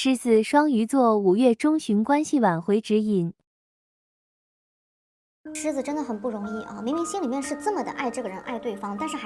狮子双鱼座5月中旬关系挽回指引。狮子真的很不容易啊！明明心里面是这么的爱这个人，爱对方，但是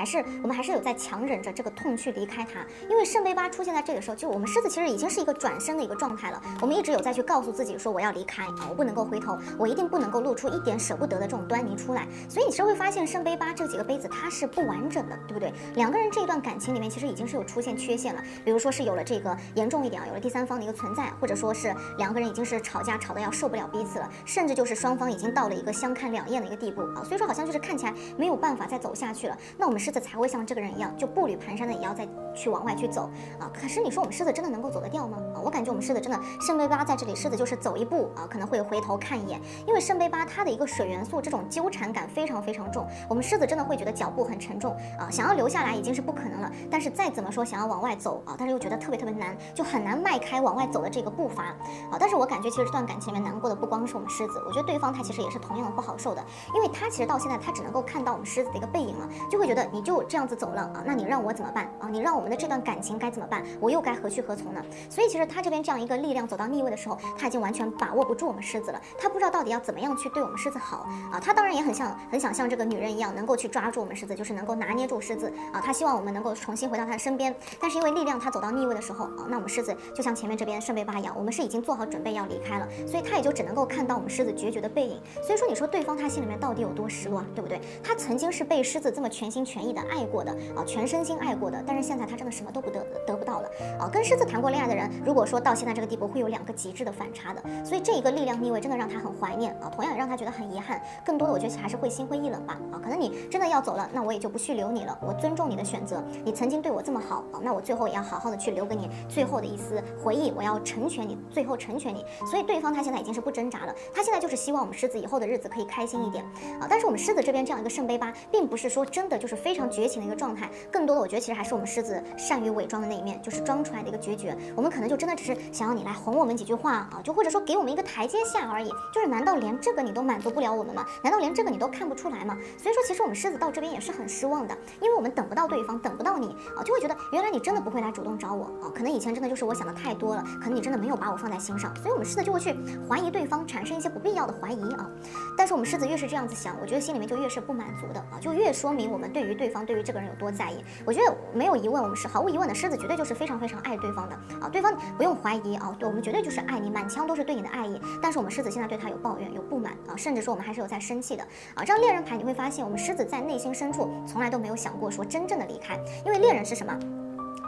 我们还是有在强忍着这个痛去离开他。因为圣杯八出现在这里的时候，就我们狮子其实已经是一个转身的一个状态了。我们一直有在去告诉自己说我要离开啊，我不能够回头，我一定不能够露出一点舍不得的这种端倪出来。所以你是会发现圣杯八这几个杯子它是不完整的，对不对？两个人这一段感情里面其实已经是有出现缺陷了，比如说是有了这个严重一点啊，有了第三方的一个存在，或者说是两个人已经是吵架吵得要受不了彼此了，甚至就是双方已经到了一个相看两厌的一个地步啊，所以说好像就是看起来没有办法再走下去了。那我们狮子才会像这个人一样，就步履蹒跚的也要再去往外去走啊。可是你说我们狮子真的能够走得掉吗？啊，我感觉我们狮子真的圣杯八在这里，狮子就是走一步啊，可能会回头看一眼，因为圣杯八它的一个水元素这种纠缠感非常非常重，我们狮子真的会觉得脚步很沉重啊，想要留下来已经是不可能了，但是再怎么说想要往外走啊，但是又觉得特别特别难，就很难迈开往外走的这个步伐啊。但是我感觉其实这段感情里面难过的不光是我们狮子，我觉得对方他其实也是同样的不好受的，因为他其实到现在他只能够看到我们狮子的一个背影了，就会觉得你就这样子走了啊，那你让我怎么办啊？你让我们的这段感情该怎么办？我又该何去何从呢？所以其实他这边这样一个力量走到逆位的时候，他已经完全把握不住我们狮子了，他不知道到底要怎么样去对我们狮子好啊。他当然也很想像这个女人一样，能够去抓住我们狮子，就是能够拿捏住狮子啊。他希望我们能够重新回到他的身边，但是因为力量他走到逆位的时候啊，那我们狮子就像前面这边圣杯八一样，我们是已经做好准备要离开了，所以他也就只能够看到我们狮子决绝的背影。所以说你说对方他心里面到底有多失落啊，对不对？他曾经是被狮子这么全心全意的爱过的啊，全身心爱过的，但是现在他真的什么都得不到了啊。跟狮子谈过恋爱的人，如果说到现在这个地步，会有两个极致的反差的，所以这一个力量逆位真的让他很怀念啊，同样也让他觉得很遗憾，更多的我觉得还是会心灰意冷吧啊。可能你真的要走了，那我也就不续留你了，我尊重你的选择，你曾经对我这么好啊，那我最后也要好好的去留给你最后的一丝回忆，我要成全你，最后成全你。所以对方他现在已经是不挣扎了，他现在就是希望我们狮子以后的日子可以开心一点啊。但是我们狮子这边这样一个圣杯八，并不是说真的就是非常绝情的一个状态，更多的我觉得其实还是我们狮子善于伪装的那一面，就是装出来的一个决绝。我们可能就真的只是想要你来哄我们几句话啊，就或者说给我们一个台阶下而已。就是难道连这个你都满足不了我们吗？难道连这个你都看不出来吗？所以说其实我们狮子到这边也是很失望的，因为我们等不到对方，等不到你啊，就会觉得原来你真的不会来主动找我啊，可能以前真的就是我想的太多了，可能你真的没有把我放在心上，所以我们狮子就会去怀疑对方，产生一些不必要的怀疑啊。但是我们狮子越是这样子想，我觉得心里面就越是不满足的啊，就越说明我们对于对方，对于这个人有多在意。我觉得没有疑问，我们是毫无疑问的，狮子绝对就是非常非常爱对方的啊，对方不用怀疑啊，对我们绝对就是爱你，满腔都是对你的爱意。但是我们狮子现在对他有抱怨，有不满啊，甚至说我们还是有在生气的啊。这张恋人牌你会发现，我们狮子在内心深处从来都没有想过说真正的离开，因为恋人是什么？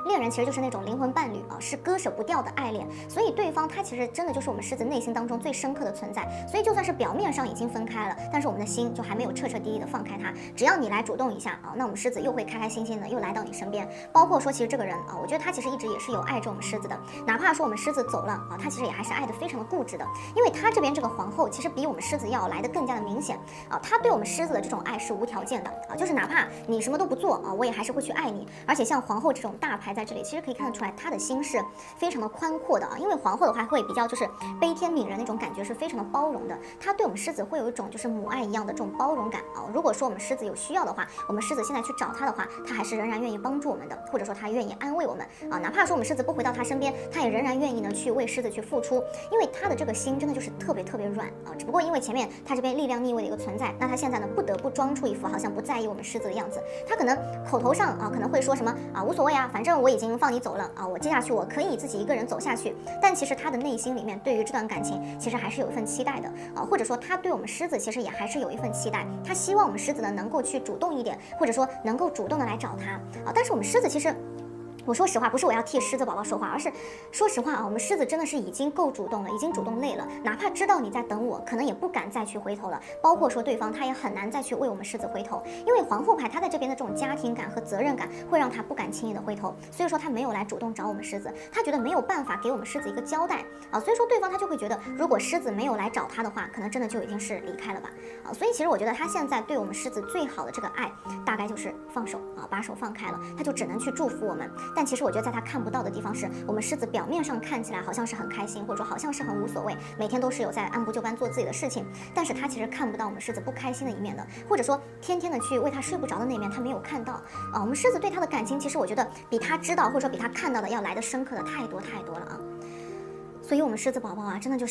恋人其实就是那种灵魂伴侣啊，是割舍不掉的爱恋，所以对方他其实真的就是我们狮子内心当中最深刻的存在。所以就算是表面上已经分开了，但是我们的心就还没有彻彻底底的放开他。只要你来主动一下啊，那我们狮子又会开开心心的又来到你身边。包括说其实这个人啊，我觉得他其实一直也是有爱着我们狮子的，哪怕说我们狮子走了啊，他其实也还是爱的非常的固执的，因为他这边这个皇后其实比我们狮子要来的更加的明显啊，他对我们狮子的这种爱是无条件的啊，就是哪怕你什么都不做啊，我也还是会去爱你。而且像皇后这种大牌在这里，其实可以看得出来他的心是非常的宽阔的啊，因为皇后的话会比较就是悲天悯人那种感觉，是非常的包容的，他对我们狮子会有一种就是母爱一样的这种包容感啊。如果说我们狮子有需要的话，我们狮子现在去找他的话，他还是仍然愿意帮助我们的，或者说他愿意安慰我们啊，哪怕说我们狮子不回到他身边，他也仍然愿意呢去为狮子去付出，因为他的这个心真的就是特别特别软啊。只不过因为前面他这边力量逆位的一个存在，那他现在呢不得不装出一副好像不在意我们狮子的样子，他可能口头上啊可能会说什么啊无所谓啊，反正我已经放你走了啊，我接下去我可以自己一个人走下去，但其实他的内心里面对于这段感情其实还是有一份期待的啊，或者说他对我们狮子其实也还是有一份期待，他希望我们狮子呢能够去主动一点，或者说能够主动的来找他啊，但是我们狮子其实。我说实话，不是我要替狮子宝宝说话，而是说实话啊，我们狮子真的是已经够主动了，已经主动累了，哪怕知道你在等我，可能也不敢再去回头了。包括说对方他也很难再去为我们狮子回头，因为皇后牌他在这边的这种家庭感和责任感，会让他不敢轻易的回头，所以说他没有来主动找我们狮子，他觉得没有办法给我们狮子一个交代啊，所以说对方他就会觉得，如果狮子没有来找他的话，可能真的就已经是离开了吧啊，所以其实我觉得他现在对我们狮子最好的这个爱，大概就是放手啊，把手放开了，他就只能去祝福我们。但其实我觉得在他看不到的地方是，我们狮子表面上看起来好像是很开心，或者说好像是很无所谓，每天都是有在按部就班做自己的事情，但是他其实看不到我们狮子不开心的一面的，或者说天天的去为他睡不着的那一面他没有看到啊。我们狮子对他的感情，其实我觉得比他知道或者说比他看到的要来的深刻的太多太多了啊。所以我们狮子宝宝啊，真的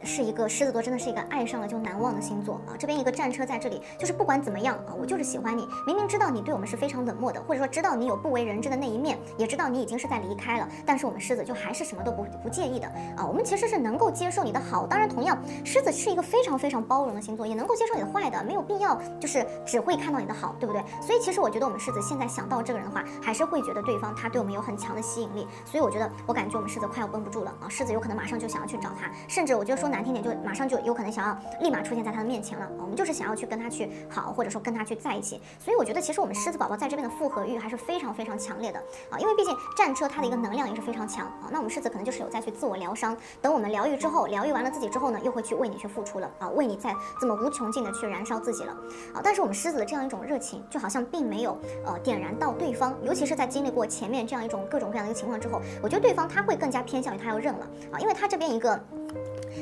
是一个狮子座，真的是一个爱上了就难忘的星座啊！这边一个战车在这里，就是不管怎么样啊，我就是喜欢你。明明知道你对我们是非常冷漠的，或者说知道你有不为人知的那一面，也知道你已经是在离开了，但是我们狮子就还是什么都不介意的啊！我们其实是能够接受你的好，当然同样，狮子是一个非常非常包容的星座，也能够接受你的坏的，没有必要就是只会看到你的好，对不对？所以其实我觉得我们狮子现在想到这个人的话，还是会觉得对方他对我们有很强的吸引力，所以我感觉我们狮子快要绷不住了啊！狮子有可能马上就想要去找他，甚至我觉得说难听点，就马上就有可能想要立马出现在他的面前了。我们就是想要去跟他去好，或者说跟他去在一起。所以我觉得其实我们狮子宝宝在这边的复合欲还是非常非常强烈的啊，因为毕竟战车它的一个能量也是非常强啊。那我们狮子可能就是有在去自我疗伤，等我们疗愈之后，疗愈完了自己之后呢，又会去为你去付出了啊，为你在这么无穷尽的去燃烧自己了啊。但是我们狮子的这样一种热情，就好像并没有点燃到对方，尤其是在经历过前面这样一种各种各样的一个情况之后，我觉得对方他会更加偏向于他要认了啊，因为他这边一个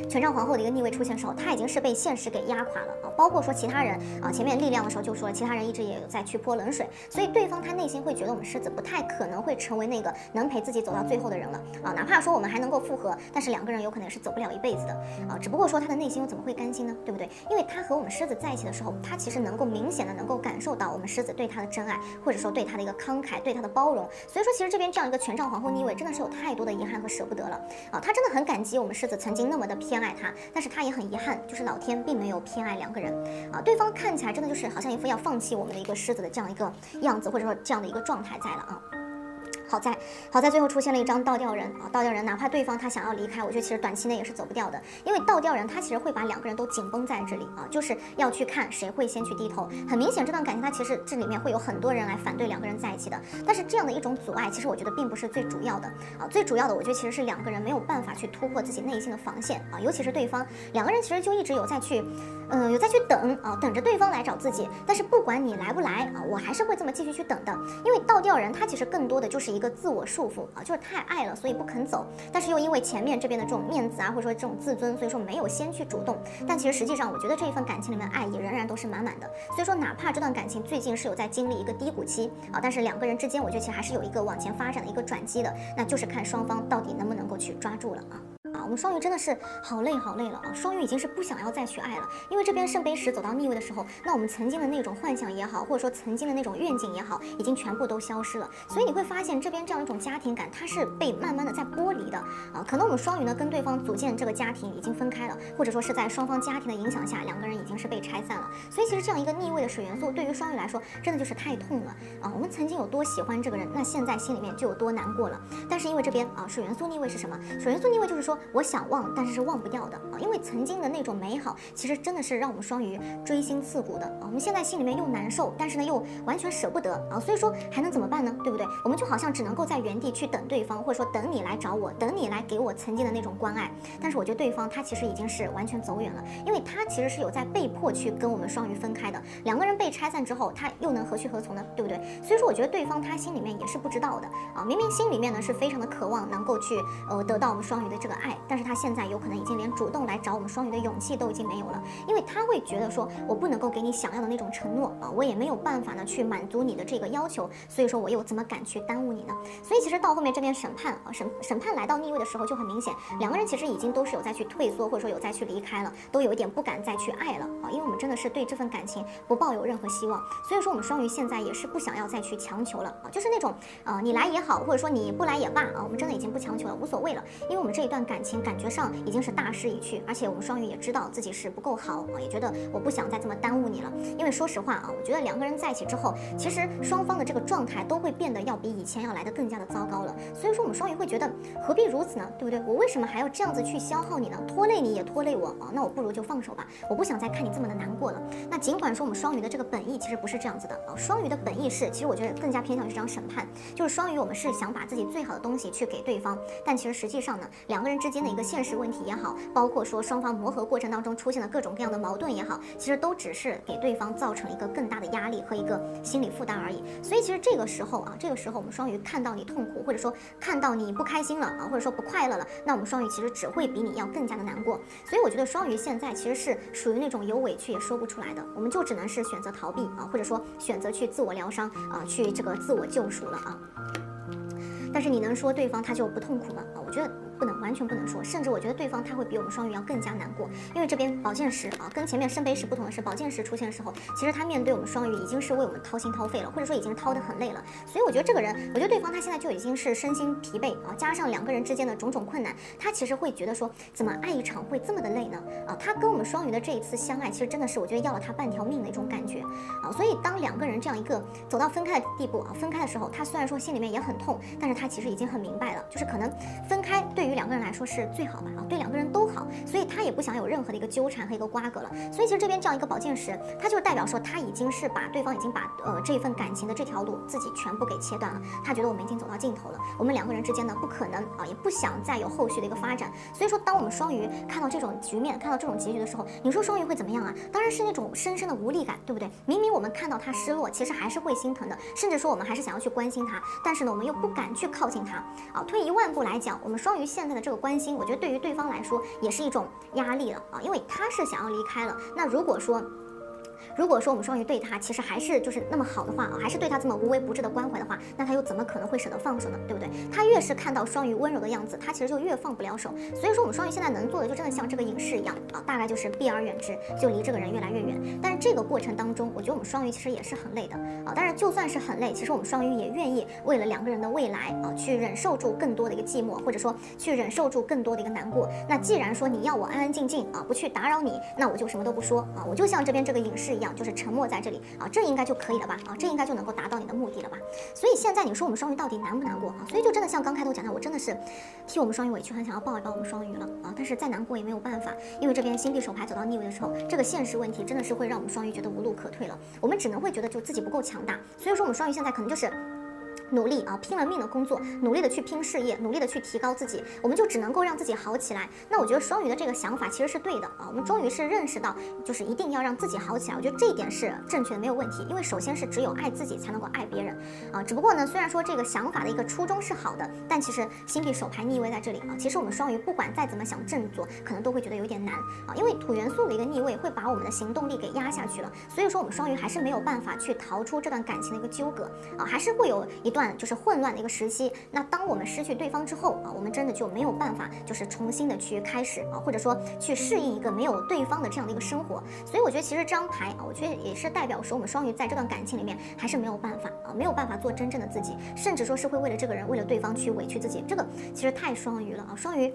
权杖皇后的一个逆位出现的时候，他已经是被现实给压垮了啊！包括说其他人啊，前面力量的时候就说了，其他人一直也有在去泼冷水，所以对方他内心会觉得我们狮子不太可能会成为那个能陪自己走到最后的人了啊！哪怕说我们还能够复合，但是两个人有可能也是走不了一辈子的啊！只不过说他的内心又怎么会甘心呢？对不对？因为他和我们狮子在一起的时候，他其实能够明显的能够感受到我们狮子对他的真爱，或者说对他的一个慷慨，对他的包容。所以说，其实这边这样一个权杖皇后逆位，真的是有太多的遗憾和舍不得了啊！他真的很感激我们狮子曾经那么的偏爱他，但是他也很遗憾，就是老天并没有偏爱两个人啊，对方看起来真的就是好像一副要放弃我们的一个狮子的这样一个样子，或者说这样的一个状态在了啊。好在最后出现了一张倒吊人啊，倒吊人哪怕对方他想要离开，我觉得其实短期内也是走不掉的，因为倒吊人他其实会把两个人都紧绷在这里啊，就是要去看谁会先去低头。很明显这段感情他其实这里面会有很多人来反对两个人在一起的，但是这样的一种阻碍，其实我觉得并不是最主要的啊，最主要的我觉得其实是两个人没有办法去突破自己内心的防线啊，尤其是对方，两个人其实就一直有在去等啊，等着对方来找自己，但是不管你来不来啊，我还是会这么继续去等的，因为倒吊人他其实更多的就是一个自我束缚啊，就是太爱了，所以不肯走，但是又因为前面这边的这种面子啊，或者说这种自尊，所以说没有先去主动。但其实实际上，我觉得这一份感情里面爱意仍然都是满满的。所以说，哪怕这段感情最近是有在经历一个低谷期啊，但是两个人之间，我觉得其实还是有一个往前发展的一个转机的，那就是看双方到底能不能够去抓住了啊。我们双鱼真的是好累了啊！双鱼已经是不想要再去爱了，因为这边圣杯十走到逆位的时候，那我们曾经的那种幻想也好，或者说曾经的那种愿景也好，已经全部都消失了。所以你会发现这边这样一种家庭感，它是被慢慢的在剥离的啊。可能我们双鱼呢跟对方组建这个家庭已经分开了，或者说是在双方家庭的影响下，两个人已经是被拆散了。所以其实这样一个逆位的水元素，对于双鱼来说，真的就是太痛了啊！我们曾经有多喜欢这个人，那现在心里面就有多难过了。但是因为这边啊，水元素逆位是什么？水元素逆位就是说我想忘，但是忘不掉的啊，因为曾经的那种美好，其实真的是让我们双鱼锥心刺骨的啊。我们现在心里面又难受，但是呢又完全舍不得啊，所以说还能怎么办呢？对不对？我们就好像只能够在原地去等对方，或者说等你来找我，等你来给我曾经的那种关爱。但是我觉得对方他其实已经是完全走远了，因为他其实是有在被迫去跟我们双鱼分开的。两个人被拆散之后，他又能何去何从呢？对不对？所以说我觉得对方他心里面也是不知道的啊，明明心里面呢是非常的渴望能够去得到我们双鱼的这个爱，但是他现在有可能已经连主动来找我们双鱼的勇气都已经没有了，因为他会觉得说我不能够给你想要的那种承诺啊，我也没有办法呢去满足你的这个要求，所以说我又怎么敢去耽误你呢？所以其实到后面这边审判啊，审判来到逆位的时候就很明显，两个人其实已经都是有在去退缩，或者说有在去离开了，都有一点不敢再去爱了啊，因为我们真的是对这份感情不抱有任何希望，所以说我们双鱼现在也是不想要再去强求了啊，就是那种你来也好，或者说你不来也罢啊，我们真的已经不强求了，无所谓了，因为我们这一段感情感觉上已经是大势已去，而且我们双鱼也知道自己是不够好啊，也觉得我不想再这么耽误你了。因为说实话啊，我觉得两个人在一起之后，其实双方的这个状态都会变得要比以前要来的更加的糟糕了。所以说我们双鱼会觉得何必如此呢？对不对？我为什么还要这样子去消耗你呢？拖累你也拖累我啊，那我不如就放手吧，我不想再看你这么的难过了。那尽管说我们双鱼的这个本意其实不是这样子的啊，双鱼的本意是，其实我觉得更加偏向于这张审判，就是双鱼我们是想把自己最好的东西去给对方，但其实实际上呢，两个人之间的一个现实问题也好，包括说双方磨合过程当中出现了各种各样的矛盾也好，其实都只是给对方造成了一个更大的压力和一个心理负担而已。所以其实这个时候啊，我们双鱼看到你痛苦，或者说看到你不开心了啊，或者说不快乐了，那我们双鱼其实只会比你要更加的难过。所以我觉得双鱼现在其实是属于那种有委屈也说不出来的，我们就只能是选择逃避啊，或者说选择去自我疗伤啊，去这个自我救赎了啊。但是你能说对方他就不痛苦吗？我觉觉得完全不能说，甚至我觉得对方他会比我们双鱼要更加难过，因为这边宝剑十啊，跟前面圣杯十不同的是，宝剑十出现的时候，其实他面对我们双鱼已经是为我们掏心掏肺了，或者说已经掏得很累了。所以我觉得这个人，我觉得对方他现在就已经是身心疲惫啊，加上两个人之间的种种困难，他其实会觉得说，怎么爱一场会这么的累呢？啊，他跟我们双鱼的这一次相爱，其实真的是我觉得要了他半条命的一种感觉啊。所以当两个人这样一个走到分开的地步啊，分开的时候，他虽然说心里面也很痛，但是他其实已经很明白了，就是可能分开对于两个人来说是最好吧啊，对两个人都好，所以他也不想有任何的一个纠缠和一个瓜葛了。所以其实这边这样一个宝剑十，它就是代表说他已经是把对方已经把这份感情的这条路自己全部给切断了，他觉得我们已经走到尽头了，我们两个人之间呢不可能啊，也不想再有后续的一个发展。所以说，当我们双鱼看到这种局面，看到这种结局的时候，你说双鱼会怎么样啊？当然是那种深深的无力感，对不对？明明我们看到他失落，其实还是会心疼的，甚至说我们还是想要去关心他，但是呢，我们又不敢去靠近他啊。退一万步来讲，我们双鱼现在的这个关心，我觉得对于对方来说也是一种压力了啊，因为他是想要离开了。那如果说我们双鱼对他其实还是就是那么好的话啊，还是对他这么无微不至的关怀的话，那他又怎么可能会舍得放手呢？对不对？他越是看到双鱼温柔的样子，他其实就越放不了手。所以说我们双鱼现在能做的就真的像这个影视一样啊，大概就是避而远之，就离这个人越来越远。但是这个过程当中，我觉得我们双鱼其实也是很累的啊。但是就算是很累，其实我们双鱼也愿意为了两个人的未来啊，去忍受住更多的一个寂寞，或者说去忍受住更多的一个难过。那既然说你要我安安静静啊，不去打扰你，那我就什么都不说啊，我就像这边这个影视一样，就是沉默在这里啊，这应该就可以了吧？啊，这应该就能够达到你的目的了吧？所以现在你说我们双鱼到底难不难过啊？所以就真的像刚开头讲的，我真的是替我们双鱼委屈，很想要抱一抱我们双鱼了啊！但是再难过也没有办法，因为这边星币手牌走到逆位的时候，这个现实问题真的是会让我们双鱼觉得无路可退了，我们只能会觉得就自己不够强大。所以说我们双鱼现在可能就是努力啊，拼了命的工作，努力的去拼事业，努力的去提高自己，我们就只能够让自己好起来。那我觉得双鱼的这个想法其实是对的啊，我们终于是认识到，就是一定要让自己好起来。我觉得这一点是正确的，没有问题。因为首先是只有爱自己才能够爱别人啊。只不过呢，虽然说这个想法的一个初衷是好的，但其实星币手牌逆位在这里啊，其实我们双鱼不管再怎么想振作，可能都会觉得有点难啊，因为土元素的一个逆位会把我们的行动力给压下去了。所以说我们双鱼还是没有办法去逃出这段感情的一个纠葛啊，还是会有一段就是混乱的一个时期。那当我们失去对方之后啊，我们真的就没有办法就是重新的去开始啊，或者说去适应一个没有对方的这样的一个生活。所以我觉得其实这张牌啊，我觉得也是代表说我们双鱼在这段感情里面还是没有办法啊，没有办法做真正的自己，甚至说是会为了这个人为了对方去委屈自己。这个其实太双鱼了啊，双鱼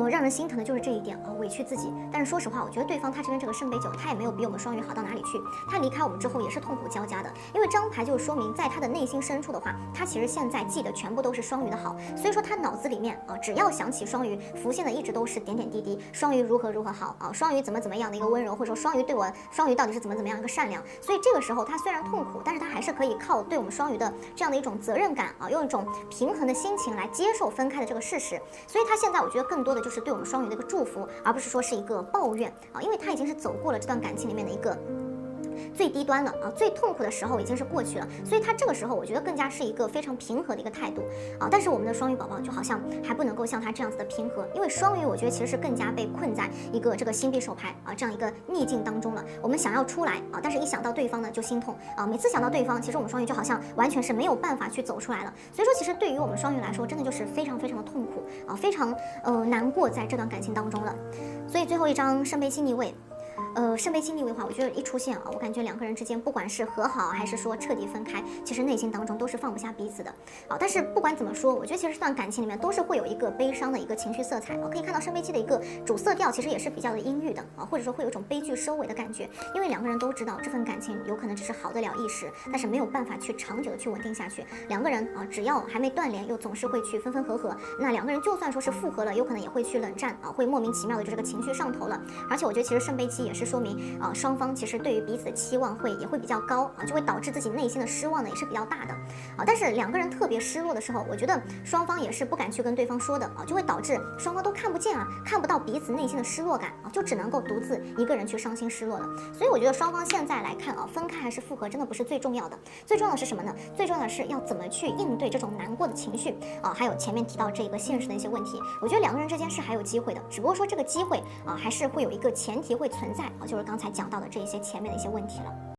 让人心疼的就是这一点啊，委屈自己。但是说实话，我觉得对方他这边这个圣杯九，他也没有比我们双鱼好到哪里去。他离开我们之后也是痛苦交加的，因为这张牌就说明在他的内心深处的话，他其实现在记得全部都是双鱼的好。所以说他脑子里面啊，只要想起双鱼，浮现的一直都是点点滴滴，双鱼如何如何好啊，双鱼怎么样的一个温柔，或者说双鱼对我，双鱼到底是怎么样一个善良。所以这个时候他虽然痛苦，但是他还是可以靠对我们双鱼的这样的一种责任感啊，用一种平衡的心情来接受分开的这个事实。所以他现在我觉得更多的就是对我们双鱼的一个祝福，而不是说是一个抱怨啊，因为他已经是走过了这段感情里面的一个最低端了啊，最痛苦的时候已经是过去了，所以他这个时候我觉得更加是一个非常平和的一个态度啊。但是我们的双鱼宝宝就好像还不能够像他这样子的平和，因为双鱼我觉得其实是更加被困在一个这个星币手牌啊这样一个逆境当中了。我们想要出来啊，但是一想到对方呢就心痛啊，每次想到对方，其实我们双鱼就好像完全是没有办法去走出来了。所以说其实对于我们双鱼来说，真的就是非常的痛苦啊，非常难过在这段感情当中了。所以最后一张圣杯七逆位。圣杯七逆位的话，我觉得一出现啊，我感觉两个人之间不管是和好还是说彻底分开，其实内心当中都是放不下彼此的啊。但是不管怎么说，我觉得其实这段感情里面都是会有一个悲伤的一个情绪色彩啊。可以看到圣杯七的一个主色调其实也是比较的阴郁的啊，或者说会有一种悲剧收尾的感觉，因为两个人都知道这份感情有可能只是好得了一时，但是没有办法去长久的去稳定下去。两个人啊，只要还没断联，又总是会去分合合。那两个人就算说是复合了，有可能也会去冷战啊，会莫名其妙的就这个情绪上头了。而且我觉得其实圣杯七也是说明双方其实对于彼此的期望也会比较高啊，就会导致自己内心的失望呢也是比较大的啊。但是两个人特别失落的时候，我觉得双方也是不敢去跟对方说的啊，就会导致双方都看不见啊，看不到彼此内心的失落感啊，就只能够独自一个人去伤心失落了。所以我觉得双方现在来看啊，分开还是复合真的不是最重要的，最重要的是什么呢？最重要的是要怎么去应对这种难过的情绪啊，还有前面提到这个现实的一些问题。我觉得两个人之间是还有机会的，只不过说这个机会啊，还是会有一个前提会存在啊，就是刚才讲到的这一些前面的一些问题了。